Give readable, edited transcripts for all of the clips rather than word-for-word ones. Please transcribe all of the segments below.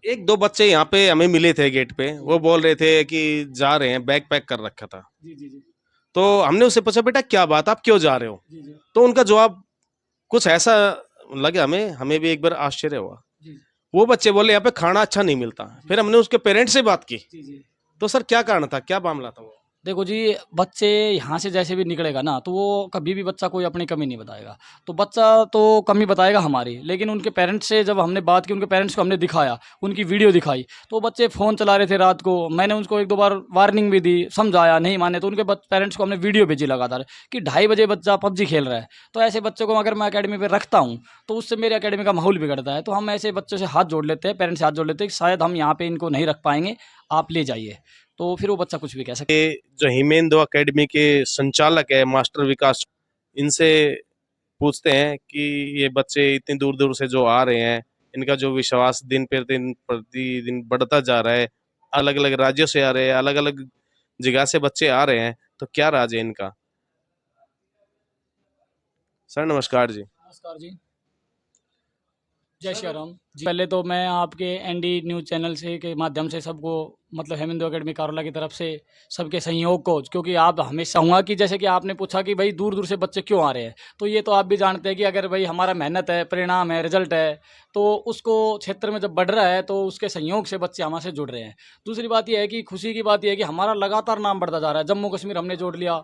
एक दो बच्चे यहाँ पे हमें मिले थे गेट पे, वो बोल रहे थे कि जा रहे हैं, बैग पैक कर रखा था। जी जी जी तो हमने उससे पूछा बेटा क्या बात, आप क्यों जा रहे हो? जी जी तो उनका जवाब कुछ ऐसा लगे हमें, हमें भी एक बार आश्चर्य हुआ। जी वो बच्चे बोले यहाँ पे खाना अच्छा नहीं मिलता। जी फिर हमने उसके पेरेंट्स से बात की, जी जी। तो सर क्या कारण था, क्या मामला था वो? देखो जी, बच्चे यहाँ से जैसे भी निकलेगा ना, तो वो कभी भी बच्चा कोई अपनी कमी नहीं बताएगा। तो बच्चा तो कमी बताएगा हमारी, लेकिन उनके पेरेंट्स से जब हमने बात की, उनके पेरेंट्स को हमने दिखाया, उनकी वीडियो दिखाई, तो बच्चे फ़ोन चला रहे थे रात को। मैंने उनको एक दो बार वार्निंग भी दी, समझाया, नहीं माने तो उनके पेरेंट्स को हमने वीडियो भेजी लगातार कि 2:30 बजे बच्चा पबजी खेल रहा है। तो ऐसे बच्चों को अगर मैं अकेडमी पर रखता हूँ, तो उससे मेरे अकेडमी का माहौल बिगड़ता है। तो हम ऐसे बच्चों से हाथ जोड़ लेते हैं, पेरेंट्स से हाथ जोड़ लेते हैं कि शायद हम यहाँ पे इनको नहीं रख पाएंगे, आप ले जाइए। तो फिर वो बच्चा कुछ भी कह सकता है। ये जो हिमेंदु एकेडमी के संचालक है मास्टर विकास, इनसे पूछते हैं कि ये बच्चे इतनी दूर दूर से जो आ रहे हैं, इनका जो विश्वास दिन पर दिन प्रतिदिन बढ़ता जा रहा है, अलग अलग राज्यों से आ रहे हैं, अलग अलग जगह से बच्चे आ रहे हैं, तो क्या राज है इनका? सर नमस्कार जी। नमस्कार जी। जय सर श्री राम जी। पहले तो मैं आपके एनडी न्यूज़ चैनल से के माध्यम से सबको, मतलब हेमिंदो एकेडमी कारोला की तरफ से सबके सहयोग को, क्योंकि आप हमेशा हुआ कि जैसे कि आपने पूछा कि भाई दूर दूर से बच्चे क्यों आ रहे हैं, तो ये तो आप भी जानते हैं कि अगर भाई हमारा मेहनत है, परिणाम है, रिजल्ट है, तो उसको क्षेत्र में जब बढ़ रहा है तो उसके संयोग से बच्चे हमारे से जुड़ रहे हैं। दूसरी बात यह है कि खुशी की बात यह है कि हमारा लगातार नाम बढ़ता जा रहा है। जम्मू कश्मीर हमने जोड़ लिया,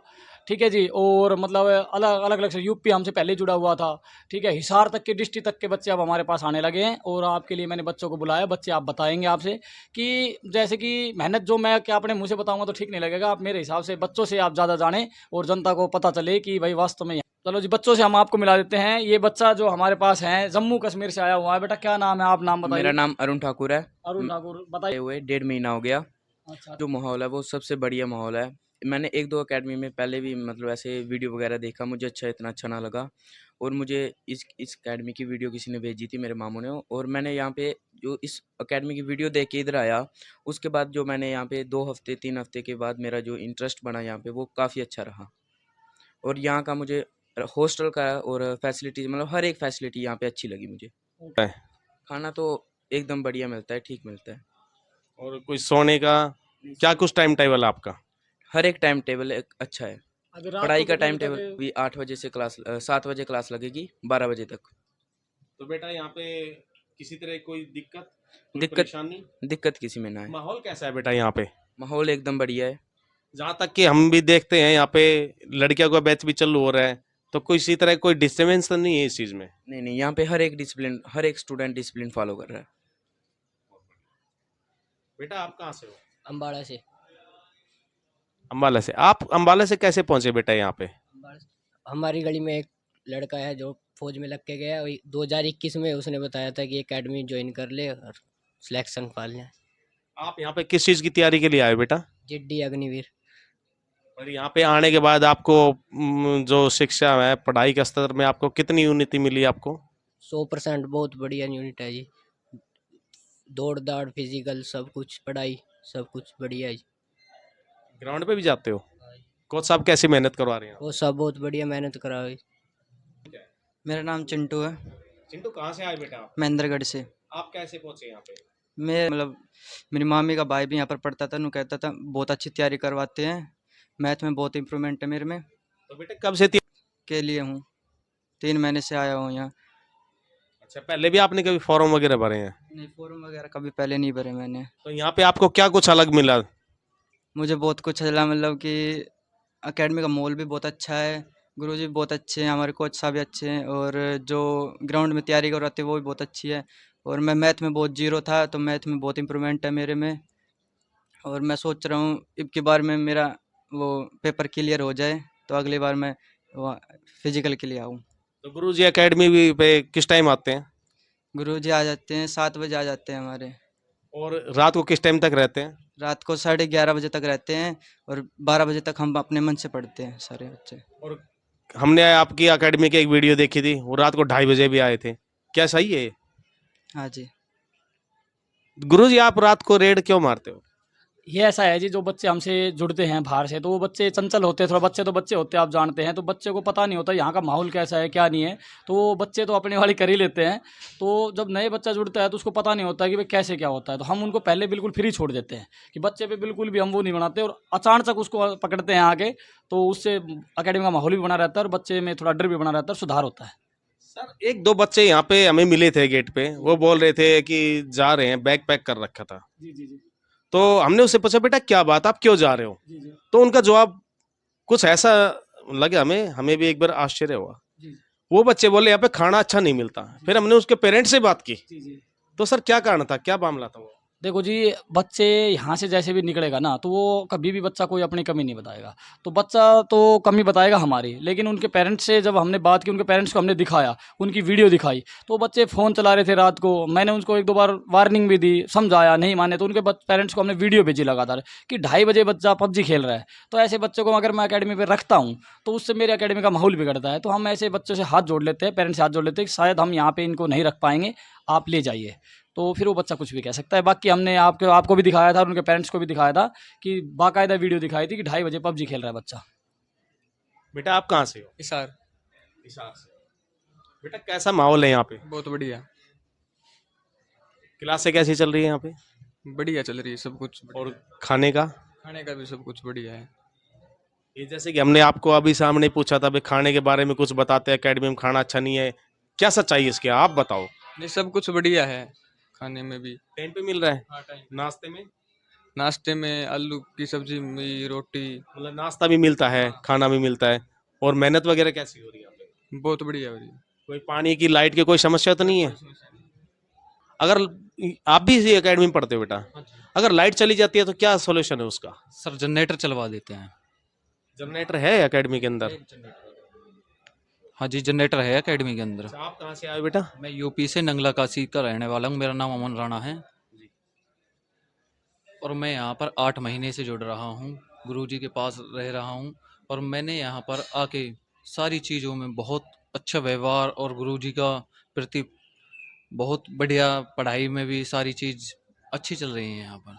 ठीक है जी, और मतलब अलग अलग अलग से यूपी हमसे पहले जुड़ा हुआ था, ठीक है, हिसार तक के, डिस्ट्रिक्ट तक के बच्चे अब हमारे पास आने लगे हैं। और आपके लिए मैंने बच्चों को बुलाया, बच्चे आप बताएंगे आपसे कि जैसे कि मेहनत जो मैं क्या अपने मुंह से बताऊंगा तो ठीक नहीं लगेगा। आप मेरे हिसाब से बच्चों से आप ज़्यादा जानें और जनता को पता चले कि भाई वास्तव में। चलो जी, बच्चों से हम आपको मिला देते हैं। ये बच्चा जो हमारे पास है जम्मू कश्मीर से आया हुआ है। बेटा क्या नाम है, आप नाम मेरा बताइए। नाम अरुण ठाकुर है। अरुण ठाकुर, आए बताइए। हुए 1.5 महीना हो गया। अच्छा। जो माहौल है वो सबसे बढ़िया माहौल है। मैंने एक दो एकेडमी में पहले भी मतलब ऐसे वीडियो वगैरह देखा, मुझे इतना अच्छा ना लगा। और मुझे इस एकेडमी की वीडियो किसी ने भेजी थी, मेरे मामू ने। और मैंने यहाँ पे जो इस एकेडमी की वीडियो देख के इधर आया, उसके बाद जो मैंने यहाँ पे 2 हफ्ते 3 हफ्ते के बाद मेरा जो इंटरेस्ट बना यहाँ पे, वो काफ़ी अच्छा रहा। और यहाँ का मुझे हॉस्टल का और फैसिलिटीज, मतलब हर एक फैसिलिटी यहाँ पे अच्छी लगी मुझे। खाना तो एकदम बढ़िया मिलता है, ठीक मिलता है। और कोई सोने का क्या कुछ टाइम टेबल आपका? हर एक टाइम टेबल अच्छा है। अभी रात पढ़ाई को का कितने टाइम बजे टेबल तक? भी 8 बजे से क्लास 7 बजे क्लास लगेगी, 12 बजे तक। तो बेटा यहाँ पे किसी तरह कोई दिक्कत, कोई दिक्कत परेशानी? दिक्कत किसी में ना है। माहौल कैसा है बेटा यहाँ पे? माहौल एकदम बढ़िया है। जहाँ तक कि हम भी देखते हैं यहाँ पे लड़कियों का बैच भी चालू हो रहा है, तो कोई इसी तरह कोई डिस्टर्बेंस तो नहीं है इस चीज में? नहीं नहीं, यहाँ पे हर एक डिसिप्लिन, हर एक स्टूडेंट डिसिप्लिन फॉलो कर रहा है। बेटा आप कहाँ से हो? अम्बाड़ा से। अम्बाला से। आप अम्बाला से कैसे पहुंचे बेटा यहाँ पे? हमारी गली में एक लड़का है जो फौज में लग के गया, वही 2021 में उसने बताया था कि एकेडमी ज्वाइन कर ले और सिलेक्शन पा लें। आप यहाँ पे किस चीज की तैयारी के लिए आए हो बेटा? जिड्डी अग्निवीर। और यहाँ पे आने के बाद आपको जो शिक्षा है, पढ़ाई के स्तर में आपको कितनी उन्नति मिली आपको? 100% बहुत बढ़िया यूनिट है जी। दौड़ दाड़ फिजिकल सब कुछ, पढ़ाई सब कुछ बढ़िया है जी। ग्राउंड पे भी जाते हो? कोच साहब कैसी मेहनत करवा रहे हैं? वो सब बहुत बढ़िया मेहनत करा है। मेरा नाम चिंटू है। चिंटू कहाँ से आए बेटा आप? महेंद्रगढ़ से। आप कैसे पहुंचे यहाँ पे? मैं मतलब मेरी मामी का भाई भी यहाँ पर पढ़ता था, नु कहता था बहुत अच्छी तैयारी करवाते हैं, मैथ में बहुत इम्प्रूवमेंट है मेरे में। तो बेटा कब से के लिए हूँ 3 महीने से आया हूँ यहाँ। अच्छा, पहले भी आपने कभी फॉर्म वगैरह भरे हैं? नहीं, फॉर्म वगैरह कभी पहले नहीं भरे मैंने। तो यहाँ पे आपको क्या कुछ अलग मिला? मुझे बहुत कुछ चला, मतलब कि एकेडमी का माहौल भी बहुत अच्छा है, गुरुजी भी बहुत अच्छे हैं, हमारे कोच साहब भी अच्छे हैं, और जो ग्राउंड में तैयारी करवाते हैं वो भी बहुत अच्छी है। और मैं मैथ में बहुत जीरो था, तो मैथ में बहुत इम्प्रूवमेंट है मेरे में। और मैं सोच रहा हूँ अब की बार में मेरा वो पेपर क्लियर हो जाए, तो अगली बार मैं फिजिकल के लिए आऊँ। तो गुरुजी एकेडमी भी पे किस टाइम आते हैं? गुरुजी आ जाते हैं 7 बजे आ जाते हैं हमारे। और रात को किस टाइम तक रहते हैं? रात को 11:30 बजे तक रहते हैं, और 12 बजे तक हम अपने मन से पढ़ते हैं सारे बच्चे। और हमने आपकी एकेडमी की एक वीडियो देखी थी, वो रात को 2:30 बजे भी आए थे, क्या सही है? हाँ जी। गुरुजी आप रात को रेड क्यों मारते हो? ये ऐसा है जी, जो बच्चे हमसे जुड़ते हैं बाहर से, तो वो बच्चे चंचल होते हैं थोड़ा, बच्चे तो बच्चे होते हैं, आप जानते हैं, तो बच्चे को पता नहीं होता यहाँ का माहौल कैसा है क्या नहीं है, तो वो बच्चे तो अपनी वाली कर ही लेते हैं। तो जब नए बच्चा जुड़ता है तो उसको पता नहीं होता कि भाई कैसे क्या होता है, तो हम उनको पहले बिल्कुल फ्री छोड़ देते हैं कि बच्चे पे बिल्कुल भी हम वो नहीं बनाते, और अचानक उसको पकड़ते हैं आगे, तो उससे अकेडमी का माहौल भी बना रहता है और बच्चे में थोड़ा डर भी बना रहता है और सुधार होता है। सर एक दो बच्चे यहाँ पे हमें मिले थे गेट पे, वो बोल रहे थे कि जा रहे हैं, बैग पैक कर रखा था। जी जी जी तो हमने उससे पूछा बेटा क्या बात, आप क्यों जा रहे हो? जी जी तो उनका जवाब कुछ ऐसा लगा हमें, हमें भी एक बार आश्चर्य हुआ। जी वो बच्चे बोले यहाँ पे खाना अच्छा नहीं मिलता। फिर हमने उसके पेरेंट्स से बात की, जी जी। तो सर क्या कारण था, क्या मामला था वो? देखो जी, बच्चे यहाँ से जैसे भी निकलेगा ना, तो वो कभी भी बच्चा कोई अपनी कमी नहीं बताएगा, तो बच्चा तो कमी बताएगा हमारी, लेकिन उनके पेरेंट्स से जब हमने बात की, उनके पेरेंट्स को हमने दिखाया, उनकी वीडियो दिखाई, तो बच्चे फ़ोन चला रहे थे रात को, मैंने उनको एक दो बार वार्निंग भी दी, समझाया, नहीं माने, तो उनके पेरेंट्स को हमने वीडियो भेजी लगातार कि 2:30 बजे बच्चा पबजी खेल रहा है। तो ऐसे बच्चों को अगर मैं अकेडमी पर रखता हूँ, तो उससे मेरे अकेडमी का माहौल बिगड़ता है, तो हम ऐसे बच्चों से हाथ जोड़ लेते हैं, पेरेंट्स से हाथ जोड़ लेते हैं कि शायद हम यहाँ पे इनको नहीं रख पाएंगे, आप ले जाइए। तो फिर वो बच्चा कुछ भी कह सकता है। बाकी हमने आपको भी दिखाया था और उनके पेरेंट्स को भी दिखाया था कि बाकायदा वीडियो दिखाई थी कि 2:30 बजे पबजी खेल रहा है बच्चा। बेटा आप कहाँ से हो? हिसार। हिसार से। बेटा कैसा माहौल है यहाँ पे? बहुत बढ़िया। क्लासें कैसी चल रही है यहाँ पे? बढ़िया चल रही है, सब कुछ बढ़िया और है। खाने का? खाने का भी सब कुछ बढ़िया है। ये जैसे कि हमने आपको अभी सामने पूछा था, भाई खाने के बारे में कुछ बताते हैं, एकेडमी में खाना अच्छा नहीं है, क्या सच्चाई है इसकी, आप बताओ। नहीं, सब कुछ बढ़िया है। खाने में भी। टाइम पे मिल रहा है? हाँ, टाइम। नाश्ते में? नाश्ते में आलू की सब्जी, रोटी। मतलब नाश्ता भी मिलता है, खाना भी मिलता है, और मेहनत वगैरह कैसी हो रही है यहाँ पे? बहुत बढ़िया हो रही है। कोई पानी की, लाइट की कोई समस्या तो नहीं है? कोई समस्या नहीं। अगर आप भी इसी एकेडमी में पढ़ते हो बेटा, हाँ जी। अगर लाइट चली जाती है तो क्या सोल्यूशन है उसका? सर जनरेटर चलवा देते हैं। जनरेटर है एकेडमी के अंदर? हाँ जी, जनरेटर है एकेडमी के अंदर। अच्छा, आप कहाँ से आए बेटा? मैं यूपी से नंगला काशी का रहने वाला हूँ, मेरा नाम अमन राणा है और मैं यहाँ पर 8 महीने से जुड़ रहा हूँ, गुरुजी के पास रह रहा हूँ और मैंने यहाँ पर आके सारी चीज़ों में बहुत अच्छा व्यवहार और गुरुजी का प्रति बहुत बढ़िया, पढ़ाई में भी सारी चीज़ अच्छी चल रही है यहाँ पर।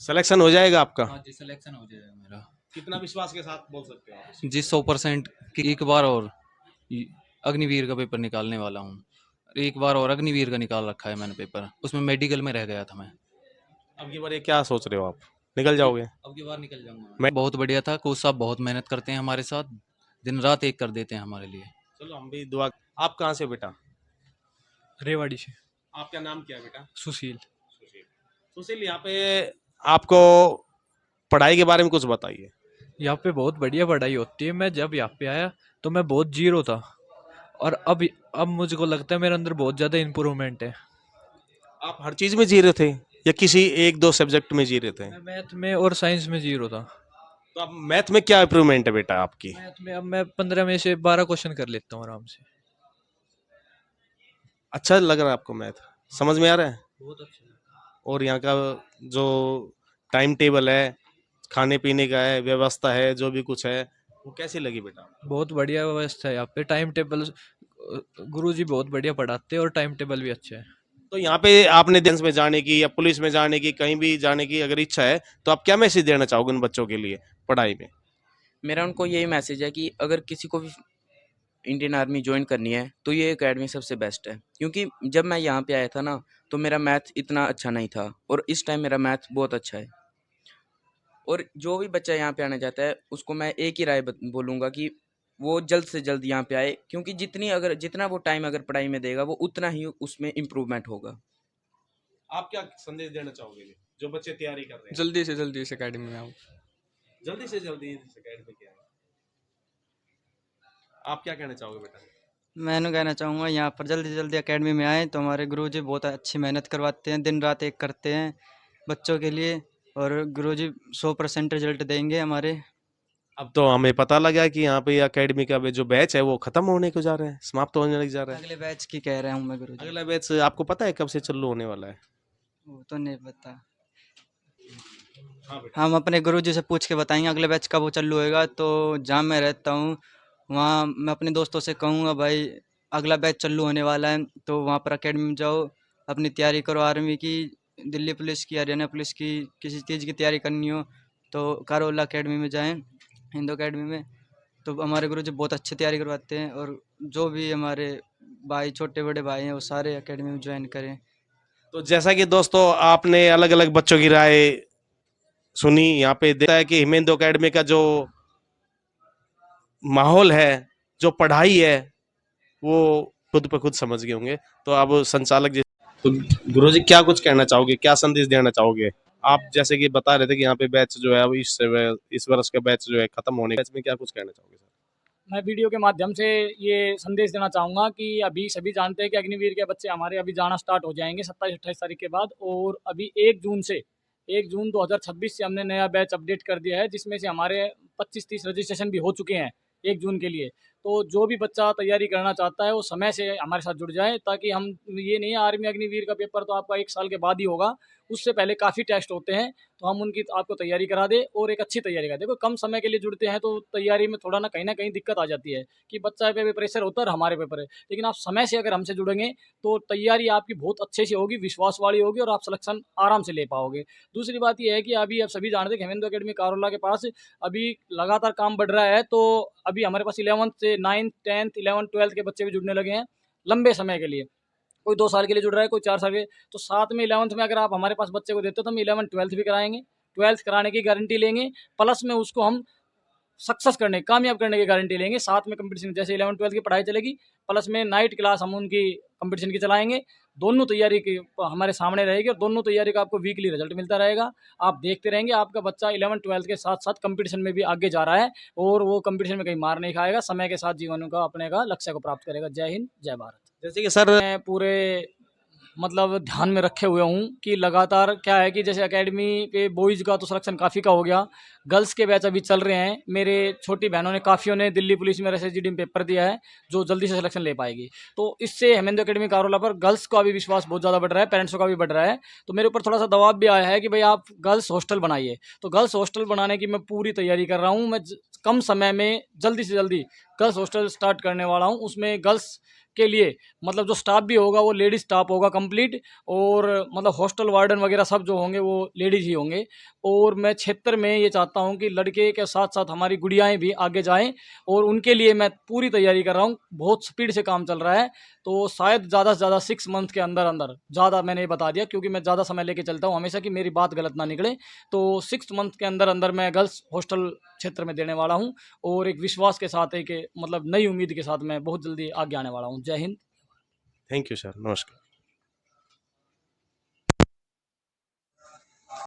सिलेक्शन हो जाएगा आपका? हाँ जी, सिलेक्शन हो जाएगा मेरा कितना विश्वास के साथ बोल सकते हो आप? जी। 100% की एक बार और अग्निवीर का पेपर निकालने वाला हूँ। एक बार और अग्निवीर का निकाल रखा है मैंने पेपर, उसमें मेडिकल में रह गया था मैं। अब की बार ये क्या सोच रहे हो आप, निकल जाओगे? अब की बार निकल जाऊंगा मैं- बहुत बढ़िया था, कोच साहब बहुत मेहनत करते हैं हमारे साथ, दिन रात एक कर देते हैं हमारे लिए। चलो हम भी दुआ। आप कहाँ से हो बेटा? रेवाड़ी से। आपका नाम क्या है बेटा? सुशील। सुशील, यहाँ पे आपको पढ़ाई के बारे में कुछ बताइए। यहाँ पे बहुत बढ़िया पढ़ाई होती है। मैं जब यहाँ पे आया तो मैं बहुत जीरो था और अब मुझको लगता है मेरे अंदर बहुत ज़्यादा इम्प्रूवमेंट है। आप हर चीज में जी रहे थे या किसी एक दो सब्जेक्ट में जी रहे थे? मैं मैथ में और साइंस में जीरो था। तो अब मैथ में क्या इम्प्रूवमेंट है बेटा आपकी? मैथ में अब मैं 15 में से 12 क्वेश्चन कर लेता हूँ आराम से। अच्छा लग रहा है आपको मैथ? समझ में आ रहा है? बहुत अच्छा। और यहाँ का जो टाइम टेबल है, खाने पीने का है, व्यवस्था है, जो भी कुछ है, वो कैसी लगी बेटा? बहुत बढ़िया व्यवस्था है यहाँ पे। टाइम टेबल गुरुजी बहुत बढ़िया पढ़ाते हैं और टाइम टेबल भी अच्छा है। तो यहाँ पे आपने डिफेंस में जाने की या पुलिस में जाने की, कहीं भी जाने की अगर इच्छा है, तो आप क्या मैसेज देना चाहोगे उन बच्चों के लिए पढ़ाई में? मेरा उनको यही मैसेज है कि अगर किसी को भी इंडियन आर्मी ज्वाइन करनी है तो ये एकेडमी सबसे बेस्ट है, क्योंकि जब मैं यहाँ पे आया था ना तो मेरा मैथ इतना अच्छा नहीं था और इस टाइम मेरा मैथ बहुत अच्छा है। और जो भी बच्चा यहाँ पे आना चाहता है उसको मैं एक ही राय बोलूँगा कि वो जल्द से जल्द यहाँ पे आए, क्योंकि जितना वो टाइम अगर पढ़ाई में देगा वो उतना ही उसमें इम्प्रूवमेंट होगा। आप क्या संदेश देना चाहोगे जो बच्चे तैयारी कर रहे हैं? जल्दी इस एकेडमी में आओ। जल्दी से जल्दी इस एकेडमी के आए। आप क्या कहना चाहोगे बेटा? मैं कहना चाहूँगा यहाँ पर जल्दी से जल्दी एकेडमी में आएँ, तो हमारे गुरुजी बहुत अच्छी मेहनत करवाते हैं, दिन रात एक करते हैं बच्चों के लिए और गुरुजी 100% रिजल्ट देंगे हमारे। अब तो हमें पता लगा कि यहाँ पे एकेडमी का जो बैच है वो खत्म होने को जा रहा है, समाप्त होने लग जा रहा है। अगले बैच की कह रहा हूँ मैं गुरुजी। अगला बैच आपको पता है कब से चालू होने वाला है? वो तो नहीं पता, हाँ बेटा। हम अपने गुरुजी से पूछ के बताएंगे अगले बैच कब वो चालू होएगा। तो जहाँ मैं रहता हूँ वहाँ मैं अपने दोस्तों से कहूँगा भाई अगला बैच चालू होने वाला है, तो वहाँ पर एकेडमी में जाओ, अपनी तैयारी करो आर्मी की, दिल्ली पुलिस की, हरियाणा पुलिस की, किसी चीज़ की तैयारी करनी हो तो कारोला अकेडमी में जाएँ, हिंदू अकेडमी में। तो हमारे गुरुजी बहुत अच्छी तैयारी करवाते हैं और जो भी हमारे भाई, छोटे बड़े भाई हैं, वो सारे अकेडमी में ज्वाइन करें। तो जैसा कि दोस्तों आपने अलग अलग बच्चों की राय सुनी, यहाँ पे देखा है कि हिमेंद्र अकेडमी का जो माहौल है, जो पढ़ाई है, वो खुद पे खुद समझ गए होंगे। तो अब संचालक जी, तो गुरुजी क्या कुछ कहना चाहोगे, क्या संदेश देना चाहोगे? आप जैसे कि बता रहे थे कि यहाँ पे बैच जो है अब इस वर्ष का बैच जो है खत्म होने, बैच में क्या कुछ कहना चाहोगे सर? मैं वीडियो के माध्यम से ये संदेश देना चाहूँगा कि अभी सभी जानते हैं कि अग्निवीर के बच्चे हमारे अभी जाना स्टार्ट हो जाएंगे 27-28 तारीख के बाद, और अभी 1 जून 2026 से हमने नया बैच अपडेट कर दिया है, जिसमें से हमारे 25-30 रजिस्ट्रेशन भी हो चुके हैं 1 जून के लिए। तो जो भी बच्चा तैयारी करना चाहता है वो समय से हमारे साथ जुड़ जाए, ताकि हम, ये नहीं है आर्मी अग्निवीर का पेपर तो आपका 1 साल के बाद ही होगा, उससे पहले काफ़ी टेस्ट होते हैं, तो हम उनकी आपको तैयारी करा दें और एक अच्छी तैयारी करा दें। देखो कम समय के लिए जुड़ते हैं तो तैयारी में थोड़ा ना कहीं दिक्कत आ जाती है कि बच्चा पे भी प्रेशर होता है और हमारे पे है, लेकिन आप समय से अगर हमसे जुड़ेंगे तो तैयारी आपकी बहुत अच्छे से होगी, विश्वास वाली होगी और आप सिलेक्शन आराम से ले पाओगे। दूसरी बात ये है कि अभी आप सभी जानते हैं कि हेमेंद्र अकेडमी कारोला के पास अभी लगातार काम बढ़ रहा है, तो अभी हमारे पास 11th से 9th 10th 11th 12th के बच्चे भी जुड़ने लगे हैं लंबे समय के लिए। कोई 2 साल के लिए जुड़ रहा है, कोई 4 साल के, तो साथ में 11th में अगर आप हमारे पास बच्चे को देते हो तो हम 11th 12th भी कराएंगे, 12th कराने की गारंटी लेंगे, प्लस में उसको हम सक्सेस करने, कामयाब करने की गारंटी लेंगे। साथ में कंपटीशन, जैसे 11 12 की पढ़ाई चलेगी, प्लस में नाइट क्लास हम उनकी कंपटीशन की चलाएंगे। दोनों तैयारी की हमारे सामने रहेगी और दोनों तैयारी का आपको वीकली रिजल्ट मिलता रहेगा। आप देखते रहेंगे आपका बच्चा 11 12 के साथ साथ कंपटीशन में भी आगे जा रहा है और वो कंपटीशन में कहीं मार नहीं खाएगा, समय के साथ जीवन का अपने का लक्ष्य को प्राप्त करेगा। जय हिंद, जय भारत। जैसे कि सर मैं पूरे मतलब ध्यान में रखे हुए हूँ कि लगातार क्या है कि जैसे एकेडमी पे बॉयज़ का तो सिलेक्शन काफ़ी का हो गया, गर्ल्स के बैच अभी चल रहे हैं। मेरे छोटी बहनों ने काफ़ियों ने दिल्ली पुलिस में एसएसजीडी में पेपर दिया है, जो जल्दी से सिलेक्शन ले पाएगी। तो इससे हेमेंद्र अकेडमी कारोला पर गर्ल्स का भी विश्वास बहुत ज़्यादा बढ़ रहा है, पेरेंट्सों का भी बढ़ रहा है। तो मेरे ऊपर थोड़ा सा दबाव भी आया है कि भाई आप गर्ल्स हॉस्टल बनाइए, तो गर्ल्स हॉस्टल बनाने की मैं पूरी तैयारी कर रहा हूँ। मैं कम समय में जल्दी से जल्दी गर्ल्स हॉस्टल स्टार्ट करने वाला हूँ। उसमें गर्ल्स के लिए मतलब जो स्टाफ भी होगा वो लेडीज स्टाफ होगा कंप्लीट, और मतलब हॉस्टल वार्डन वगैरह सब जो होंगे वो लेडीज ही होंगे। और मैं क्षेत्र में ये चाहता हूँ कि लड़के के साथ साथ हमारी गुड़ियाएँ भी आगे जाएं, और उनके लिए मैं पूरी तैयारी कर रहा हूँ। बहुत स्पीड से काम चल रहा है, तो शायद ज़्यादा से ज़्यादा 6 मंथ के अंदर अंदर, ज़्यादा मैंने ये बता दिया क्योंकि मैं ज़्यादा समय लेके चलता हूँ हमेशा, कि मेरी बात गलत ना निकले। तो 6 मंथ के अंदर अंदर मैं गर्ल्स हॉस्टल क्षेत्र में देने वाला हूँ, और एक विश्वास के साथ है कि मतलब नई उम्मीद के साथ मैं बहुत जल्दी आगे आने वाला हूँ। जय हिंद। थैंक यू सर, नमस्कार।